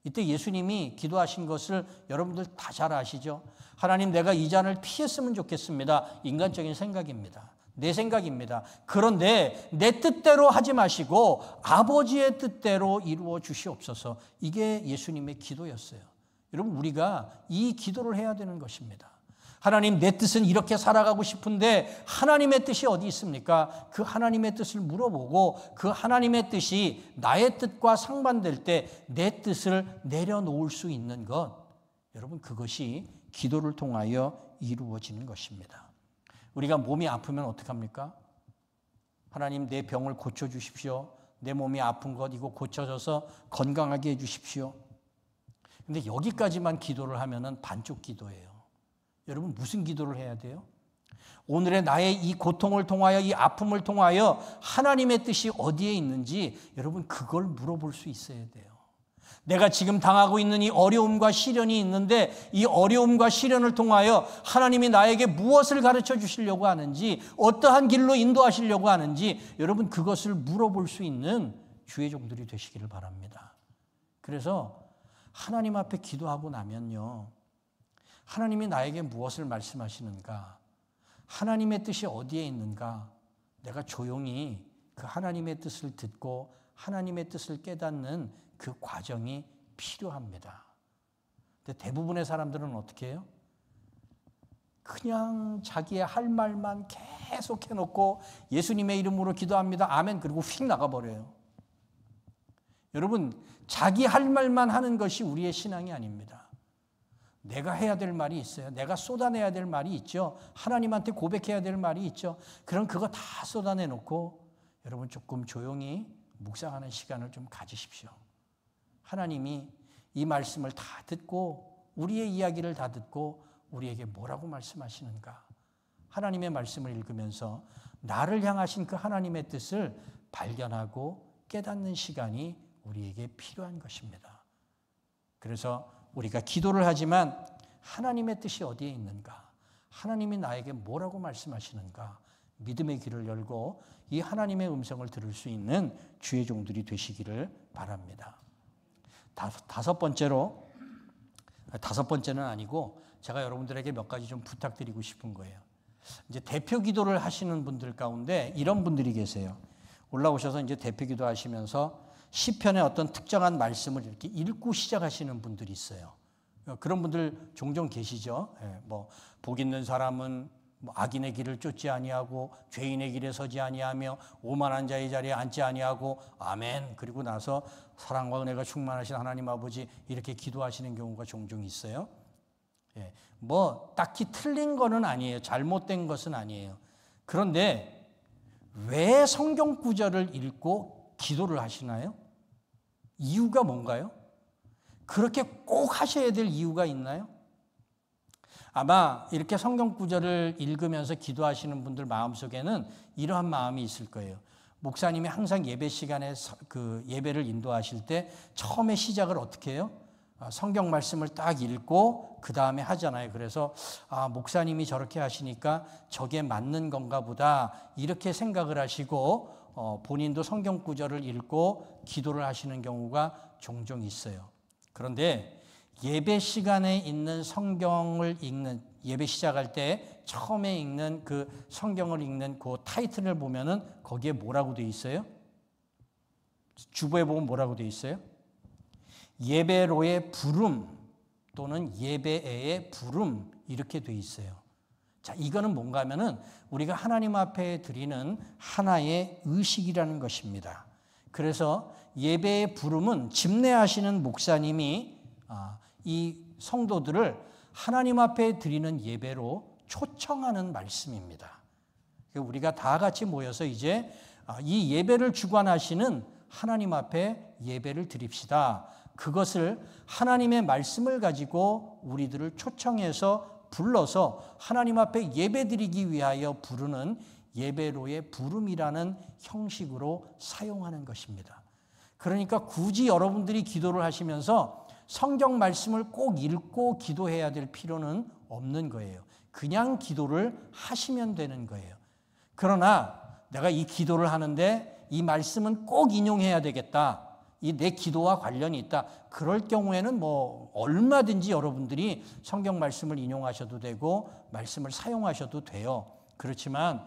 이때 예수님이 기도하신 것을 여러분들 다 잘 아시죠? 하나님, 내가 이 잔을 피했으면 좋겠습니다. 인간적인 생각입니다. 내 생각입니다. 그런데 내 뜻대로 하지 마시고 아버지의 뜻대로 이루어 주시옵소서. 이게 예수님의 기도였어요. 여러분, 우리가 이 기도를 해야 되는 것입니다. 하나님, 내 뜻은 이렇게 살아가고 싶은데 하나님의 뜻이 어디 있습니까? 그 하나님의 뜻을 물어보고 그 하나님의 뜻이 나의 뜻과 상반될 때 내 뜻을 내려놓을 수 있는 것, 여러분, 그것이 기도를 통하여 이루어지는 것입니다. 우리가 몸이 아프면 어떡합니까? 하나님, 내 병을 고쳐주십시오. 내 몸이 아픈 것 이거 고쳐져서 건강하게 해주십시오. 근데 여기까지만 기도를 하면은 반쪽 기도예요. 여러분, 무슨 기도를 해야 돼요? 오늘의 나의 이 고통을 통하여, 이 아픔을 통하여 하나님의 뜻이 어디에 있는지 여러분, 그걸 물어볼 수 있어야 돼요. 내가 지금 당하고 있는 이 어려움과 시련이 있는데 이 어려움과 시련을 통하여 하나님이 나에게 무엇을 가르쳐 주시려고 하는지, 어떠한 길로 인도하시려고 하는지 여러분, 그것을 물어볼 수 있는 주의 종들이 되시기를 바랍니다. 그래서 하나님 앞에 기도하고 나면요, 하나님이 나에게 무엇을 말씀하시는가, 하나님의 뜻이 어디에 있는가, 내가 조용히 그 하나님의 뜻을 듣고 하나님의 뜻을 깨닫는 그 과정이 필요합니다. 근데 대부분의 사람들은 어떻게 해요? 그냥 자기의 할 말만 계속 해놓고 예수님의 이름으로 기도합니다. 아멘. 그리고 휙 나가버려요. 여러분, 자기 할 말만 하는 것이 우리의 신앙이 아닙니다. 내가 해야 될 말이 있어요. 내가 쏟아내야 될 말이 있죠. 하나님한테 고백해야 될 말이 있죠. 그럼 그거 다 쏟아내놓고 여러분, 조금 조용히 묵상하는 시간을 좀 가지십시오. 하나님이 이 말씀을 다 듣고 우리의 이야기를 다 듣고 우리에게 뭐라고 말씀하시는가, 하나님의 말씀을 읽으면서 나를 향하신 그 하나님의 뜻을 발견하고 깨닫는 시간이 우리에게 필요한 것입니다. 그래서 우리가 기도를 하지만 하나님의 뜻이 어디에 있는가, 하나님이 나에게 뭐라고 말씀하시는가, 믿음의 귀를 열고 이 하나님의 음성을 들을 수 있는 주의 종들이 되시기를 바랍니다. 다섯 번째는 아니고 제가 여러분들에게 몇 가지 좀 부탁드리고 싶은 거예요. 이제 대표 기도를 하시는 분들 가운데 이런 분들이 계세요. 올라오셔서 이제 대표 기도 하시면서 시편의 어떤 특정한 말씀을 이렇게 읽고 시작하시는 분들이 있어요. 그런 분들 종종 계시죠. 복 있는 사람은 악인의 길을 쫓지 아니하고 죄인의 길에 서지 아니하며 오만한 자의 자리에 앉지 아니하고 아멘. 그리고 나서 사랑과 은혜가 충만하신 하나님 아버지, 이렇게 기도하시는 경우가 종종 있어요. 딱히 틀린 거는 아니에요. 잘못된 것은 아니에요. 그런데 왜 성경 구절을 읽고 기도를 하시나요? 이유가 뭔가요? 그렇게 꼭 하셔야 될 이유가 있나요? 아마 이렇게 성경 구절을 읽으면서 기도하시는 분들 마음속에는 이러한 마음이 있을 거예요. 목사님이 항상 예배 시간에 그 예배를 인도하실 때 처음에 시작을 어떻게 해요? 성경 말씀을 딱 읽고 그 다음에 하잖아요. 그래서 목사님이 저렇게 하시니까 저게 맞는 건가 보다, 이렇게 생각을 하시고 본인도 성경 구절을 읽고 기도를 하시는 경우가 종종 있어요. 그런데 예배 시간에 있는 성경을 읽는, 예배 시작할 때 처음에 읽는 그 성경을 읽는 그 타이틀을 보면은 거기에 뭐라고 되어 있어요? 주보에 보면 뭐라고 되어 있어요? 예배로의 부름 또는 예배의 부름, 이렇게 되어 있어요. 자, 이거는 뭔가 하면은 우리가 하나님 앞에 드리는 하나의 의식이라는 것입니다. 그래서 예배의 부름은 집례하시는 목사님이 이 성도들을 하나님 앞에 드리는 예배로 초청하는 말씀입니다. 우리가 다 같이 모여서 이제 이 예배를 주관하시는 하나님 앞에 예배를 드립시다. 그것을 하나님의 말씀을 가지고 우리들을 초청해서 불러서 하나님 앞에 예배드리기 위하여 부르는 예배로의 부름이라는 형식으로 사용하는 것입니다. 그러니까 굳이 여러분들이 기도를 하시면서 성경 말씀을 꼭 읽고 기도해야 될 필요는 없는 거예요. 그냥 기도를 하시면 되는 거예요. 그러나 내가 이 기도를 하는데 이 말씀은 꼭 인용해야 되겠다. 이 내 기도와 관련이 있다. 그럴 경우에는 얼마든지 여러분들이 성경 말씀을 인용하셔도 되고 말씀을 사용하셔도 돼요. 그렇지만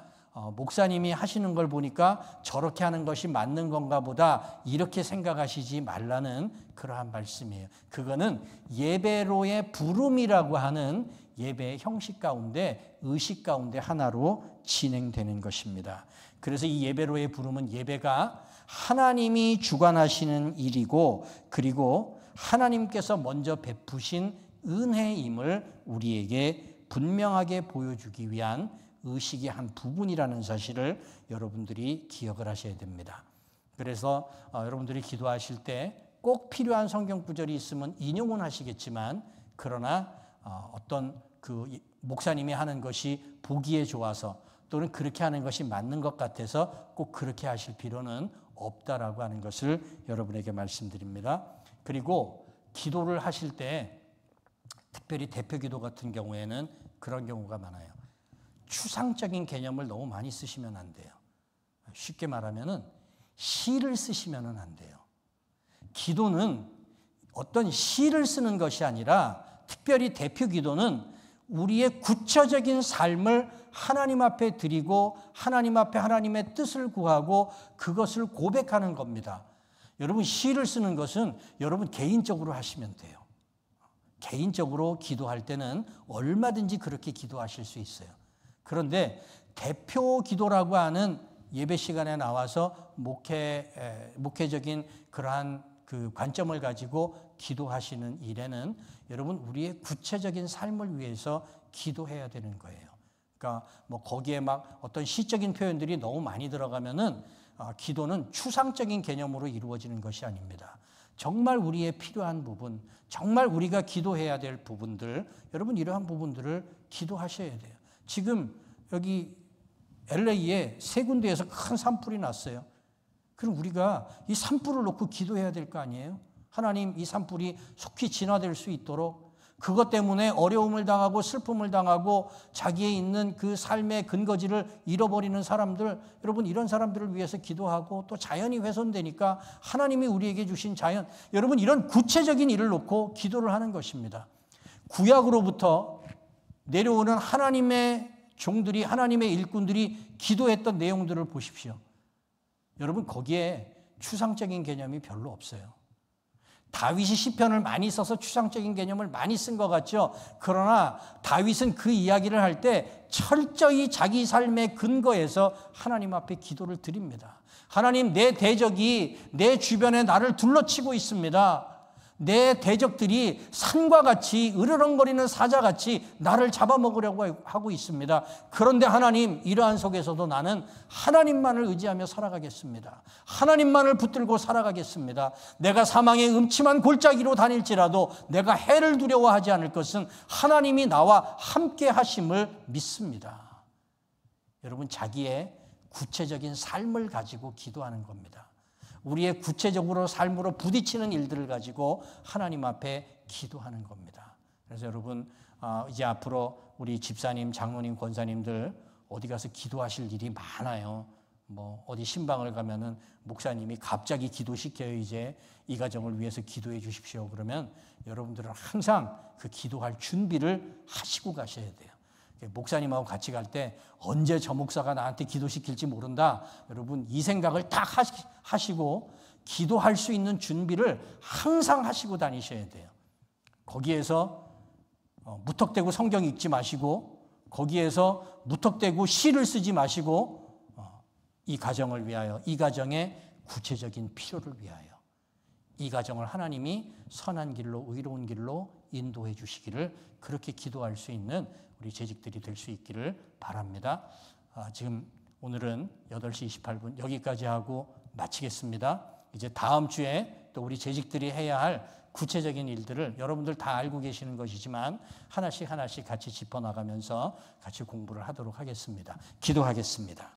목사님이 하시는 걸 보니까 저렇게 하는 것이 맞는 건가 보다 이렇게 생각하시지 말라는 그러한 말씀이에요. 그거는 예배로의 부름이라고 하는 예배의 형식 가운데 의식 가운데 하나로 진행되는 것입니다. 그래서 이 예배로의 부름은 예배가 하나님이 주관하시는 일이고 그리고 하나님께서 먼저 베푸신 은혜임을 우리에게 분명하게 보여주기 위한 의식의 한 부분이라는 사실을 여러분들이 기억을 하셔야 됩니다. 그래서 여러분들이 기도하실 때 꼭 필요한 성경 구절이 있으면 인용은 하시겠지만 그러나 어떤 그 목사님이 하는 것이 보기에 좋아서 또는 그렇게 하는 것이 맞는 것 같아서 꼭 그렇게 하실 필요는 없다라고 하는 것을 여러분에게 말씀드립니다. 그리고 기도를 하실 때 특별히 대표기도 같은 경우에는 그런 경우가 많아요. 추상적인 개념을 너무 많이 쓰시면 안 돼요. 쉽게 말하면은 시를 쓰시면은 안 돼요. 기도는 어떤 시를 쓰는 것이 아니라 특별히 대표기도는 우리의 구체적인 삶을 하나님 앞에 드리고 하나님 앞에 하나님의 뜻을 구하고 그것을 고백하는 겁니다. 여러분 시를 쓰는 것은 여러분 개인적으로 하시면 돼요. 개인적으로 기도할 때는 얼마든지 그렇게 기도하실 수 있어요. 그런데 대표 기도라고 하는 예배 시간에 나와서 목회적인 그러한 그 관점을 가지고 기도하시는 일에는 여러분 우리의 구체적인 삶을 위해서 기도해야 되는 거예요. 그러니까 거기에 막 어떤 시적인 표현들이 너무 많이 들어가면은 기도는 추상적인 개념으로 이루어지는 것이 아닙니다. 정말 우리의 필요한 부분, 정말 우리가 기도해야 될 부분들, 여러분 이러한 부분들을 기도하셔야 돼요. 지금 여기 LA에 세 군데에서 큰 산불이 났어요. 그럼 우리가 이 산불을 놓고 기도해야 될 거 아니에요? 하나님 이 산불이 속히 진화될 수 있도록 그것 때문에 어려움을 당하고 슬픔을 당하고 자기의 있는 그 삶의 근거지를 잃어버리는 사람들, 여러분 이런 사람들을 위해서 기도하고 또 자연이 훼손되니까 하나님이 우리에게 주신 자연, 여러분 이런 구체적인 일을 놓고 기도를 하는 것입니다. 구약으로부터 내려오는 하나님의 종들이 하나님의 일꾼들이 기도했던 내용들을 보십시오. 여러분 거기에 추상적인 개념이 별로 없어요. 다윗이 시편을 많이 써서 추상적인 개념을 많이 쓴 것 같죠. 그러나 다윗은 그 이야기를 할 때 철저히 자기 삶의 근거에서 하나님 앞에 기도를 드립니다. 하나님 내 대적이 내 주변에 나를 둘러치고 있습니다. 내 대적들이 산과 같이 으르렁거리는 사자같이 나를 잡아먹으려고 하고 있습니다. 그런데 하나님 이러한 속에서도 나는 하나님만을 의지하며 살아가겠습니다. 하나님만을 붙들고 살아가겠습니다. 내가 사망의 음침한 골짜기로 다닐지라도 내가 해를 두려워하지 않을 것은 하나님이 나와 함께 하심을 믿습니다. 여러분 자기의 구체적인 삶을 가지고 기도하는 겁니다. 우리의 구체적으로 삶으로 부딪히는 일들을 가지고 하나님 앞에 기도하는 겁니다. 그래서 여러분 이제 앞으로 우리 집사님, 장로님, 권사님들 어디 가서 기도하실 일이 많아요. 어디 신방을 가면은 목사님이 갑자기 기도시켜요. 이제 이 가정을 위해서 기도해 주십시오. 그러면 여러분들은 항상 그 기도할 준비를 하시고 가셔야 돼요. 목사님하고 같이 갈 때 언제 저 목사가 나한테 기도시킬지 모른다. 여러분 이 생각을 딱 하시고 기도할 수 있는 준비를 항상 하시고 다니셔야 돼요. 거기에서 무턱대고 성경 읽지 마시고 거기에서 무턱대고 시를 쓰지 마시고 이 가정을 위하여, 이 가정의 구체적인 필요를 위하여 이 가정을 하나님이 선한 길로, 의로운 길로 인도해 주시기를 그렇게 기도할 수 있는 우리 재직들이 될 수 있기를 바랍니다. 지금 오늘은 8시 28분 여기까지 하고 마치겠습니다. 이제 다음 주에 또 우리 재직들이 해야 할 구체적인 일들을 여러분들 다 알고 계시는 것이지만 하나씩 하나씩 같이 짚어나가면서 같이 공부를 하도록 하겠습니다. 기도하겠습니다.